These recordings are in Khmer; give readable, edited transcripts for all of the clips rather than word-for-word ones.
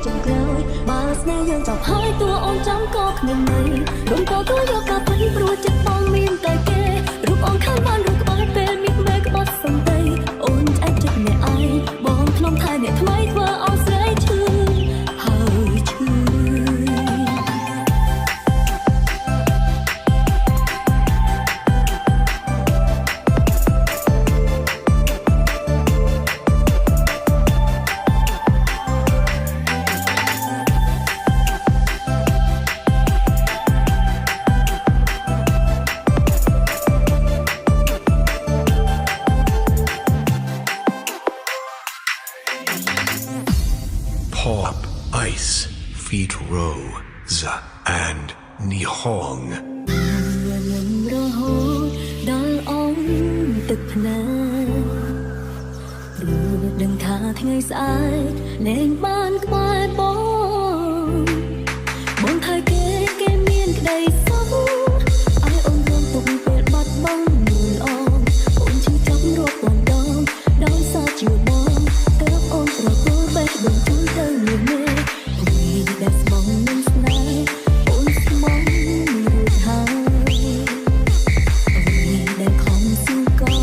ចុងក្រោយបើស្នេហ៍យើងចប់ហើយតួអូនចាំក៏គ្មានន័យរុំក៏យកកាពេញព្រោះចិត្តបងមានតែគេរូបអូនខាងបានរូបក្បែរពេលមានមេក្បត់សំដីអូនឆ្អែតចិត្តអ្នកឯងបងក្នុងថែអ្នកថ្មីធ្វើអូនស្រីឈឺហើយឈឺPop, Ice, Feet Rosa and Nihong រហូតដល់អងទឹកភ្នែកព្រោះដឹងថាថ្ងៃស្អែកលែងបានក្បែរបងថើគេមានក្តីសុខឲ្យអូនរងទុកពេលបាត់បង់នួនអងអូនឈឺចាប់រាប់ពាន់ដងដោយសារជាបងទើបអូនប្រទល់បេះដូងជូនទៅមានមេវីដែលស្មងនឹងស្នេហ៍អូនស្មងរួចហើយវីដែលខំស៊ូក៏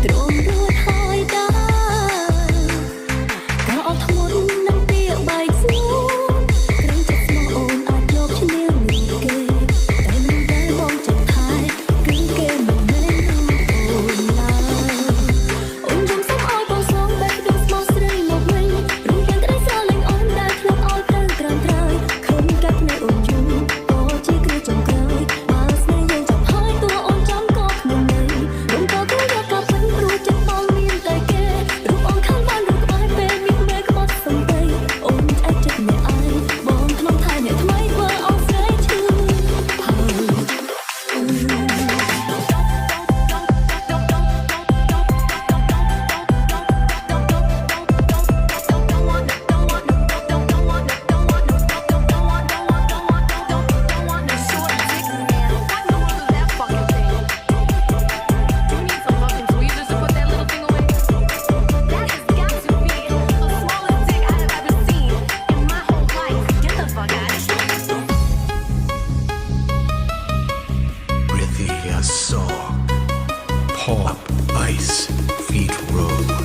ទ្រាំរួចហើយដែរក៏អត់ធ្មត់នឹងពីបែកស្នូក្រែងចិត្តស្មងអូនអាចយកឈ្នះនឹងគេតែមិនដែលបងចិត្តថែគឺគេមិនមែនអូនឡើយអូនយំសុំឲ្យបងស្មងបេះដូងស្មោះស្រីមកវិញរួមទាំងក្តីស្រឡាញ់អូនដែលធ្លាប់ឲ្យទៅក្រានត្រើយឃើញកាត់ភ្នែកអូនយំក៏ជាគ្រាចុងក្រោយបើស្នេហ៍យើងចាប់ហើយតួអូនចាំក៏គ្មានន័យរុំក៏យកកាពេញព្រោះចិត្តបងមានតែគេរូបអូនខាងបានរូបក្បែរពេលមានមេក្បត់សំដីអូនឆ្អែតចិត្តអ្នកឯងបងក្នុងថែអ្នកថ្មីធ្វើអូនស្រីឈឺហើយRithia Saw, Pop, Ice, Feet Rosa